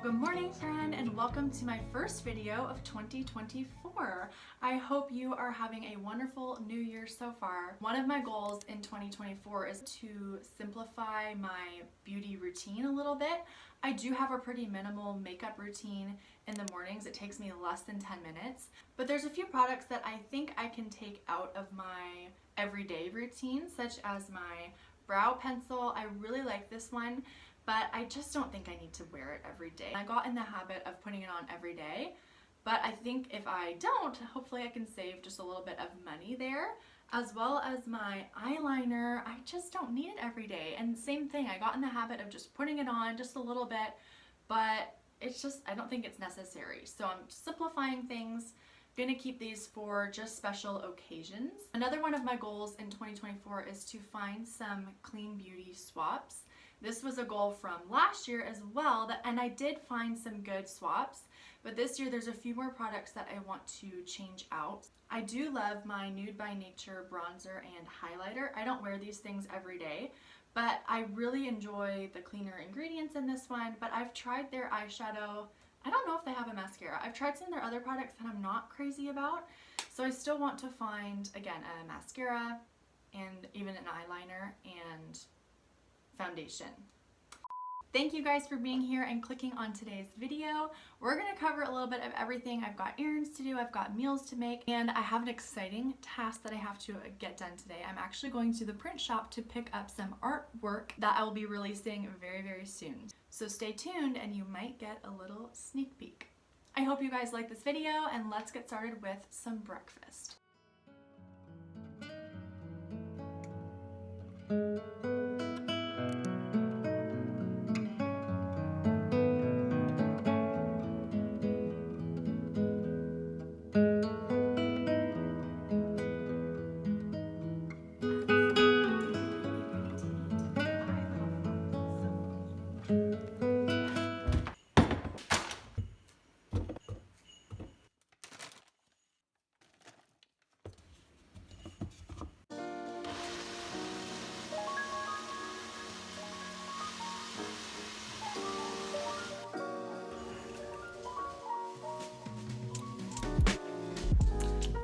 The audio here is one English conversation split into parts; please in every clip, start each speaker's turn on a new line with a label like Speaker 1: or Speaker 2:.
Speaker 1: good morning, friend, and welcome to my first video of 2024. I hope you are having a wonderful new year so far. One of my goals in 2024 is to simplify my beauty routine a little bit. I do have a pretty minimal makeup routine in the mornings. It takes me less than 10 minutes, but there's a few products that I think I can take out of my everyday routine, such as my brow pencil. I really like this one, but I just don't think I need to wear it every day. I got in the habit of putting it on every day, but I think if I don't, hopefully I can save just a little bit of money there. As well as my eyeliner, I just don't need it every day. And same thing, I got in the habit of just putting it on just a little bit, but it's just, I don't think it's necessary. So I'm simplifying things. Gonna keep these for just special occasions. Another one of my goals in 2024 is to find some clean beauty swaps. This was a goal from last year as well, and I did find some good swaps, but this year there's a few more products that I want to change out. I do love my Nude by Nature bronzer and highlighter. I don't wear these things every day, but I really enjoy the cleaner ingredients in this one, but I've tried their eyeshadow. I don't know if they have a mascara. I've tried some of their other products that I'm not crazy about, so I still want to find, again, a mascara and even an eyeliner and foundation. Thank you guys for being here and clicking on today's video. We're gonna cover a little bit of everything. I've got errands to do, I've got meals to make, and I have an exciting task that I have to get done today. I'm actually going to the print shop to pick up some artwork that I will be releasing very, very soon. So stay tuned and you might get a little sneak peek. I hope you guys like this video, and let's get started with some breakfast.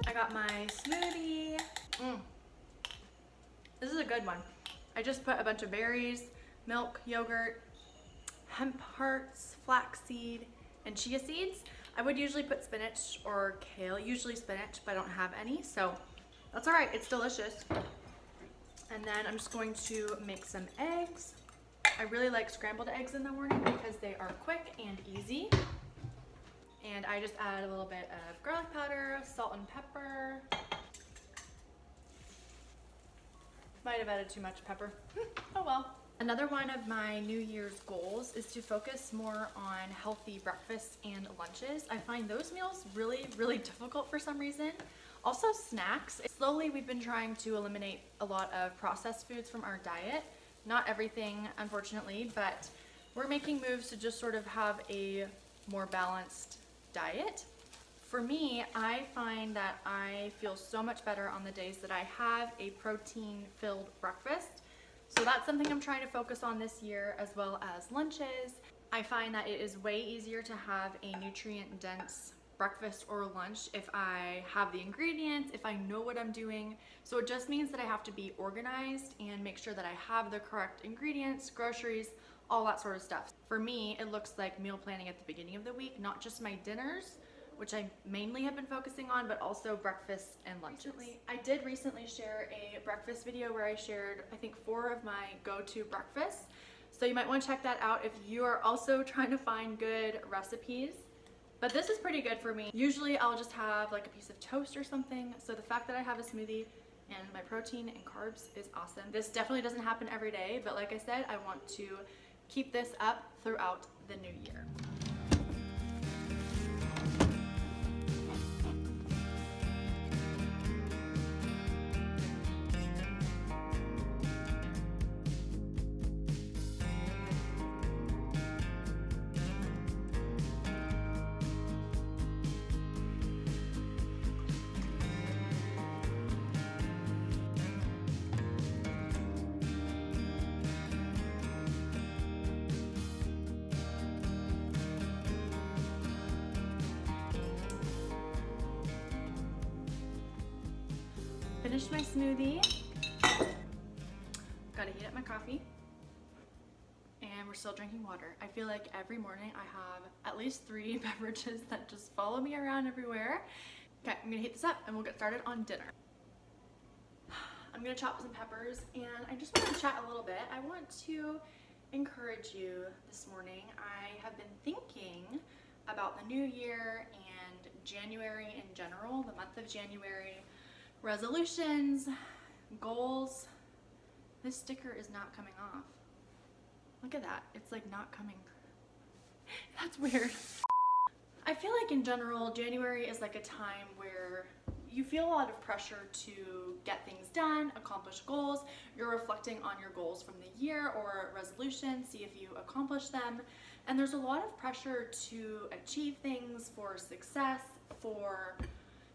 Speaker 1: I got my smoothie. This is a good one. I just put a bunch of berries, milk, yogurt, hemp hearts, flaxseed, and chia seeds. I would usually put spinach or kale, usually spinach, but I don't have any, so that's all right, it's delicious. And then I'm just going to make some eggs. I really like scrambled eggs in the morning because they are quick and easy. And I just add a little bit of garlic powder, salt and pepper. Might have added too much pepper. Oh well. Another one of my New Year's goals is to focus more on healthy breakfasts and lunches. I find those meals really, really difficult for some reason. Also snacks. Slowly we've been trying to eliminate a lot of processed foods from our diet. Not everything, unfortunately, but we're making moves to just sort of have a more balanced diet. For me, I find that I feel so much better on the days that I have a protein-filled breakfast. So that's something I'm trying to focus on this year, as well as lunches. I find that it is way easier to have a nutrient-dense breakfast or lunch if I have the ingredients, if I know what I'm doing. So it just means that I have to be organized and make sure that I have the correct ingredients, groceries, all that sort of stuff. For me, it looks like meal planning at the beginning of the week, not just my dinners, which I mainly have been focusing on, but also breakfasts and lunches. I did recently share a breakfast video where I shared, I think, 4 of my go-to breakfasts. So you might want to check that out if you are also trying to find good recipes. But this is pretty good for me. Usually I'll just have like a piece of toast or something. So the fact that I have a smoothie and my protein and carbs is awesome. This definitely doesn't happen every day, but like I said, I want to keep this up throughout the new year. finished my smoothie. Gotta heat up my coffee. And we're still drinking water. I feel like every morning I have at least 3 beverages that just follow me around everywhere. Okay, I'm gonna heat this up and we'll get started on dinner. I'm gonna chop some peppers and I just want to chat a little bit. I want to encourage you this morning. I have been thinking about the new year and January in general, the month of January, resolutions, goals. This sticker is not coming off. Look at that, it's like not coming. That's weird. I feel like in general, January is like a time where you feel a lot of pressure to get things done, accomplish goals. You're reflecting on your goals from the year or resolutions, see if you accomplish them. And there's a lot of pressure to achieve things, for success, for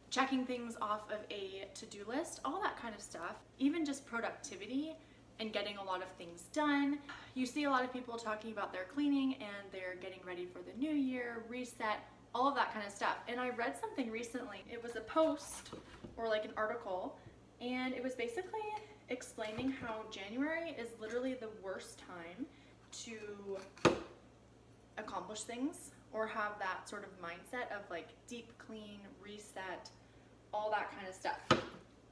Speaker 1: checking things off of a to-do list, all that kind of stuff. Even just productivity and getting a lot of things done. You see a lot of people talking about their cleaning and they're getting ready for the new year, reset, all of that kind of stuff. And I read something recently. It was a post or like an article, and it was basically explaining how January is literally the worst time to accomplish things or have that sort of mindset of like deep clean, reset, all that kind of stuff.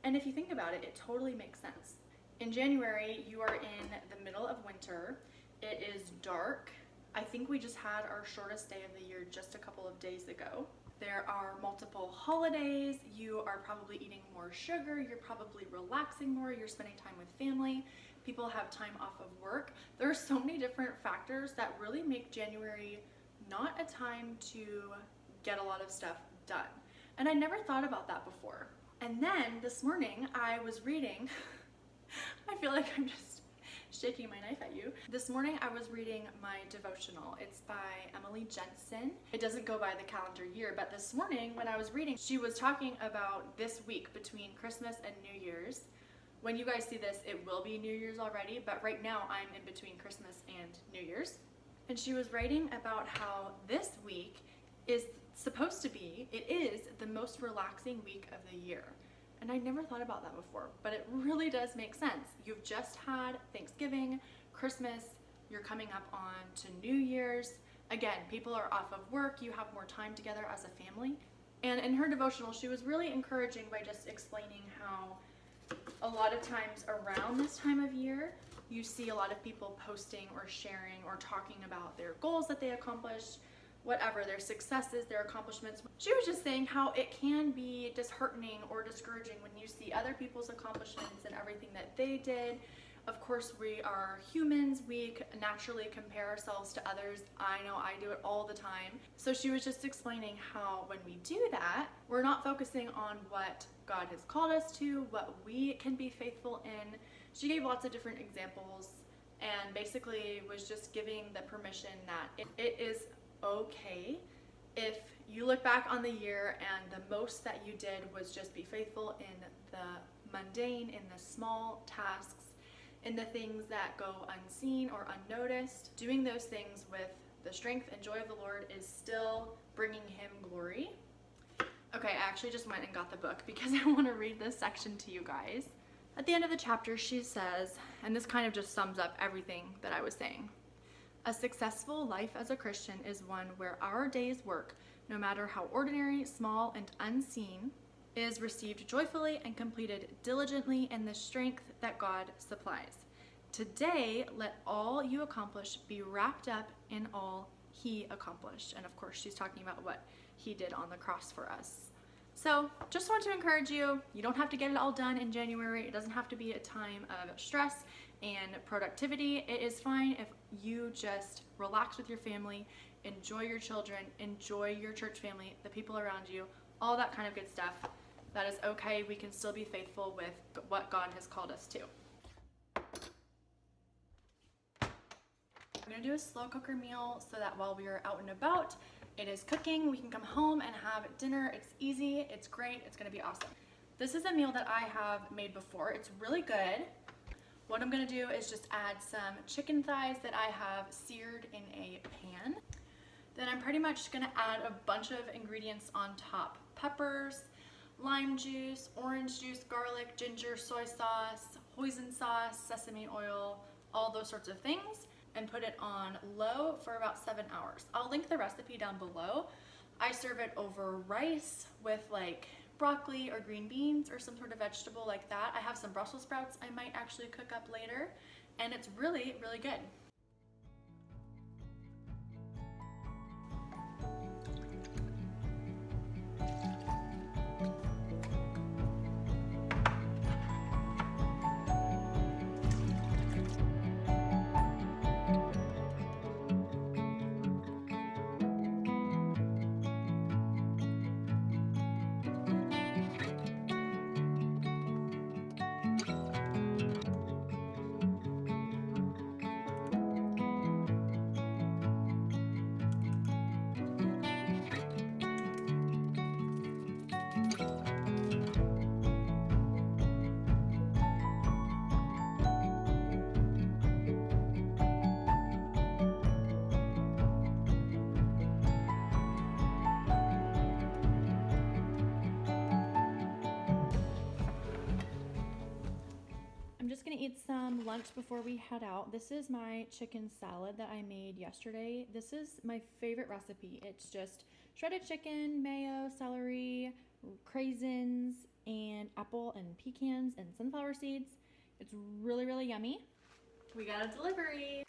Speaker 1: And if you think about it, it totally makes sense. In January, you are in the middle of winter. It is dark. I think we just had our shortest day of the year just a couple of days ago. There are multiple holidays. You are probably eating more sugar. You're probably relaxing more. You're spending time with family. People have time off of work. There are so many different factors that really make January not a time to get a lot of stuff done. And I never thought about that before. And then this morning I was reading, I feel like I'm just shaking my knife at you. This morning I was reading my devotional. It's by Emily Jensen. It doesn't go by the calendar year, but this morning when I was reading, she was talking about this week between Christmas and New Year's. When you guys see this, it will be New Year's already, but right now I'm in between Christmas and New Year's. And she was writing about how this week is supposed to be, it is the most relaxing week of the year. And I never thought about that before, but it really does make sense. You've just had Thanksgiving, Christmas, you're coming up on to New Year's. Again, people are off of work, you have more time together as a family. And in her devotional, she was really encouraging by just explaining how a lot of times around this time of year, you see a lot of people posting or sharing or talking about their goals that they accomplished, whatever, their successes, their accomplishments. She was just saying how it can be disheartening or discouraging when you see other people's accomplishments and everything that they did. Of course, we are humans. We naturally compare ourselves to others. I know I do it all the time. So she was just explaining how when we do that, we're not focusing on what God has called us to, what we can be faithful in. She gave lots of different examples and basically was just giving the permission that it is okay if you look back on the year and the most that you did was just be faithful in the mundane, in the small tasks, in the things that go unseen or unnoticed. Doing those things with the strength and joy of the Lord is still bringing Him glory. Okay, I actually just went and got the book because I want to read this section to you guys. At the end of the chapter, she says, and this kind of just sums up everything that I was saying, a successful life as a Christian is one where our day's work, no matter how ordinary, small, and unseen, is received joyfully and completed diligently in the strength that God supplies. Today, let all you accomplish be wrapped up in all He accomplished. And of course, she's talking about what He did on the cross for us. So just want to encourage you, you don't have to get it all done in January. It doesn't have to be a time of stress and productivity. It is fine if you just relax with your family, enjoy your children, enjoy your church family, the people around you, all that kind of good stuff. That is okay. We can still be faithful with what God has called us to. I'm gonna do a slow cooker meal so that while we are out and about, it is cooking, we can come home and have dinner. It's easy, it's great, it's gonna be awesome. This is a meal that I have made before. It's really good. What I'm gonna do is just add some chicken thighs that I have seared in a pan. Then I'm pretty much gonna add a bunch of ingredients on top. Peppers, lime juice, orange juice, garlic, ginger, soy sauce, hoisin sauce, sesame oil, all those sorts of things, and put it on low for about 7 hours. I'll link the recipe down below. I serve it over rice with like broccoli or green beans or some sort of vegetable like that. I have some Brussels sprouts I might actually cook up later, and it's really, really good. I'm just gonna eat some lunch before we head out. This is my chicken salad that I made yesterday. This is my favorite recipe. It's just shredded chicken, mayo, celery, craisins, and apple and pecans and sunflower seeds. It's really, really yummy. We got a delivery.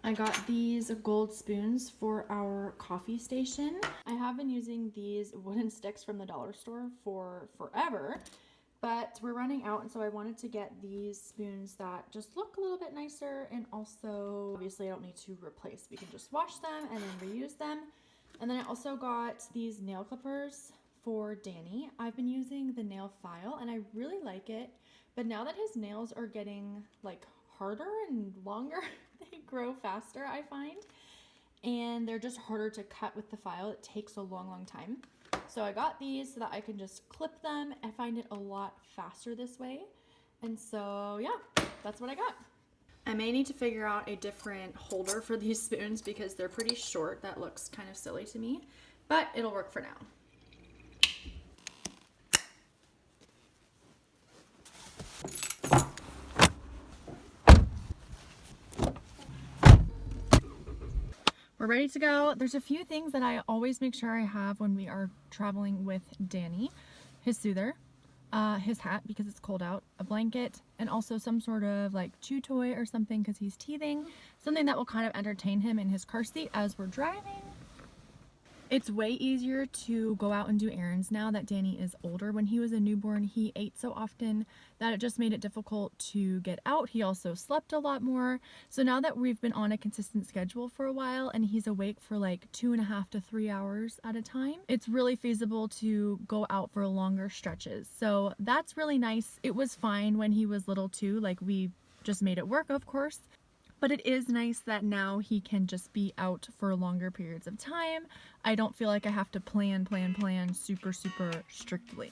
Speaker 1: I got these gold spoons for our coffee station. I have been using these wooden sticks from the dollar store for forever, but we're running out, and so I wanted to get these spoons that just look a little bit nicer, and also obviously I don't need to replace. We can just wash them and then reuse them. And then I also got these nail clippers for Danny. I've been using the nail file and I really like it, but now that his nails are getting like harder and longer, they grow faster, I find, and they're just harder to cut with the file. It takes a long time. So I got these so that I can just clip them. I find it a lot faster this way. And so yeah, that's what I got. I may need to figure out a different holder for these spoons because they're pretty short. That looks kind of silly to me, but it'll work for now. We're ready to go. There's a few things that I always make sure I have when we are traveling with Danny. His soother, his hat because it's cold out, a blanket, and also some sort of like chew toy or something because he's teething. Something that will kind of entertain him in his car seat as we're driving. It's way easier to go out and do errands now that Danny is older. When he was a newborn, he ate so often that it just made it difficult to get out. He also slept a lot more. So now that we've been on a consistent schedule for a while and he's awake for like 2.5 to 3 hours at a time, it's really feasible to go out for longer stretches. So that's really nice. It was fine when he was little too. Like, we just made it work, of course. But it is nice that now he can just be out for longer periods of time. I don't feel like I have to plan super strictly.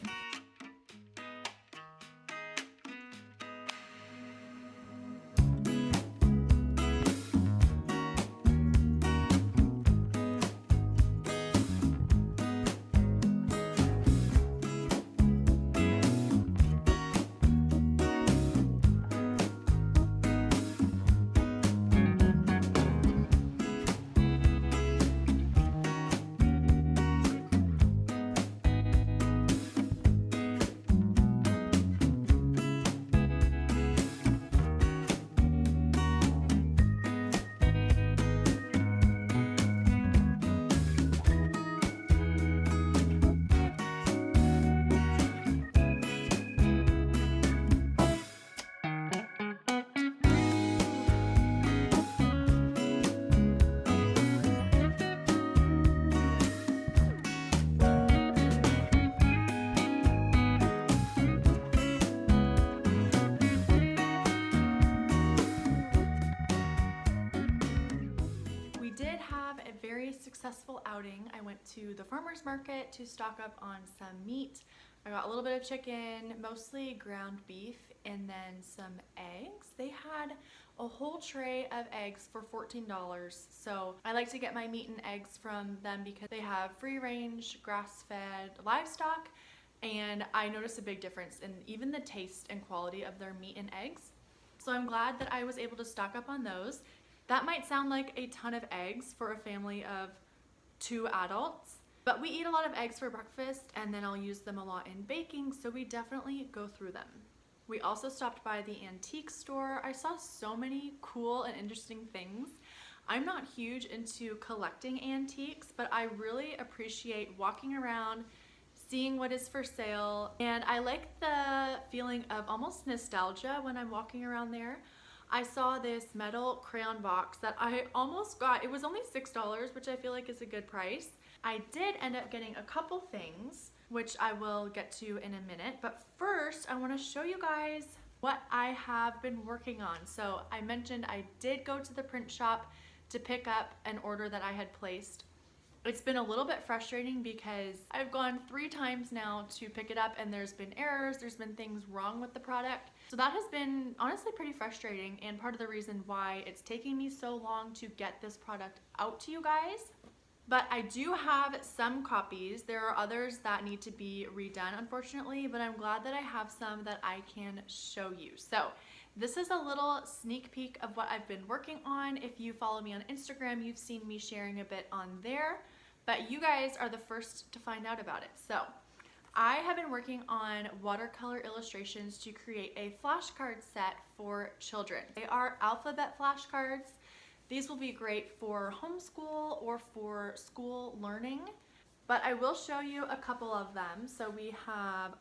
Speaker 1: Successful outing. I went to the farmer's market to stock up on some meat. I got a little bit of chicken, mostly ground beef, and then some eggs. They had a whole tray of eggs for $14. So I like to get my meat and eggs from them because they have free range, grass-fed livestock, and I noticed a big difference in even the taste and quality of their meat and eggs. So I'm glad that I was able to stock up on those. That might sound like a ton of eggs for a family of 2 adults, but we eat a lot of eggs for breakfast and then I'll use them a lot in baking, so we definitely go through them. We also stopped by the antique store. I saw so many cool and interesting things. I'm not huge into collecting antiques, but I really appreciate walking around, seeing what is for sale, and I like the feeling of almost nostalgia when I'm walking around there. I saw this metal crayon box that I almost got. It was only $6, which I feel like is a good price. I did end up getting a couple things, which I will get to in a minute. But first, I want to show you guys what I have been working on. So I mentioned I did go to the print shop to pick up an order that I had placed. It's been a little bit frustrating because I've gone 3 times now to pick it up and there's been errors, there's been things wrong with the product. So that has been honestly pretty frustrating and part of the reason why it's taking me so long to get this product out to you guys. But I do have some copies. There are others that need to be redone, unfortunately, but I'm glad that I have some that I can show you. So this is a little sneak peek of what I've been working on. If you follow me on Instagram, you've seen me sharing a bit on there, but you guys are the first to find out about it. So I have been working on watercolor illustrations to create a flashcard set for children. They are alphabet flashcards. These will be great for homeschool or for school learning, but I will show you a couple of them. So we have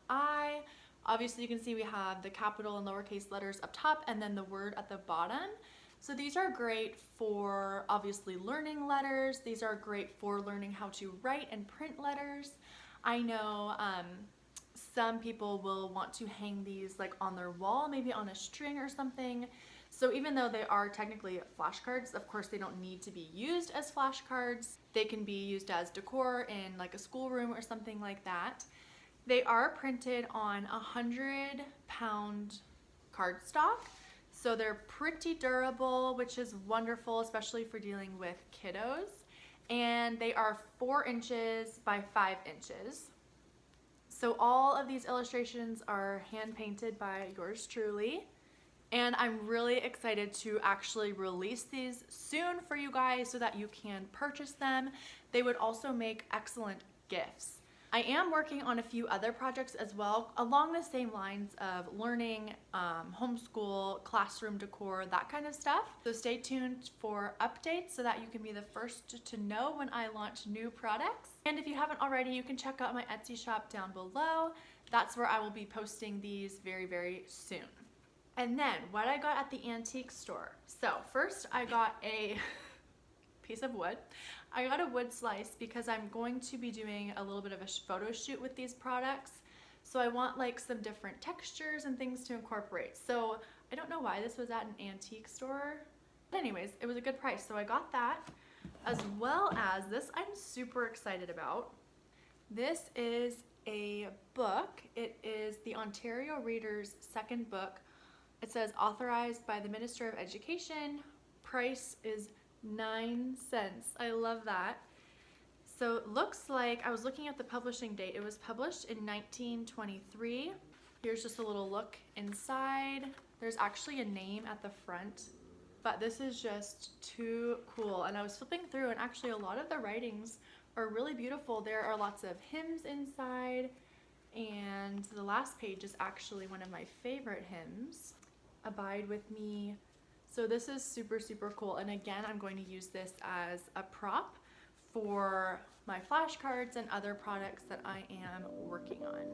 Speaker 1: obviously you can see we have the capital and lowercase letters up top and then the word at the bottom. So these are great for obviously learning letters. These are great for learning how to write and print letters. I know some people will want to hang these like on their wall, maybe on a string or something. So even though they are technically flashcards, of course they don't need to be used as flashcards. They can be used as decor in like a schoolroom or something like that. They are printed on 100-pound cardstock, so they're pretty durable, which is wonderful, especially for dealing with kiddos. And they are 4 inches by 5 inches. So all of these illustrations are hand painted by yours truly. And I'm really excited to actually release these soon for you guys so that you can purchase them. They would also make excellent gifts. I am working on a few other projects as well along the same lines of learning, homeschool, classroom decor, that kind of stuff. So stay tuned for updates so that you can be the first to know when I launch new products. And if you haven't already, you can check out my Etsy shop down below. That's where I will be posting these very, very soon. And then what I got at the antique store. So first I got a piece of wood. I got a wood slice because I'm going to be doing a little bit of a photo shoot with these products. So I want like some different textures and things to incorporate. So I don't know why this was at an antique store. But anyways, it was a good price. So I got that, as well as this I'm super excited about. This is a book. It is the Ontario Reader's second book. It says authorized by the Minister of Education. Price is 9 cents. I love that. So it looks like, I was looking at the publishing date, it was published in 1923. Here's just a little look inside. There's actually a name at the front, but this is just too cool. And I was flipping through and actually a lot of the writings are really beautiful. There are lots of hymns inside, and the last page is actually one of my favorite hymns, Abide With Me. So this is super, super cool. And again, I'm going to use this as a prop for my flashcards and other products that I am working on.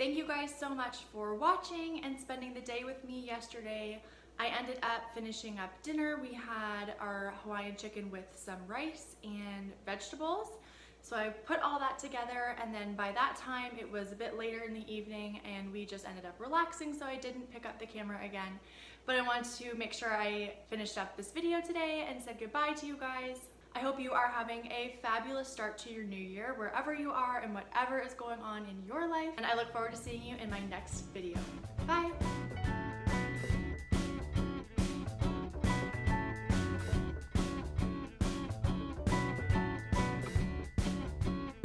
Speaker 1: thank you guys so much for watching and spending the day with me yesterday. I ended up finishing up dinner. We had our Hawaiian chicken with some rice and vegetables. So I put all that together, and then by that time it was a bit later in the evening and we just ended up relaxing, so I didn't pick up the camera again. But I wanted to make sure I finished up this video today and said goodbye to you guys. I hope you are having a fabulous start to your new year, wherever you are and whatever is going on in your life. And I look forward to seeing you in my next video. Bye!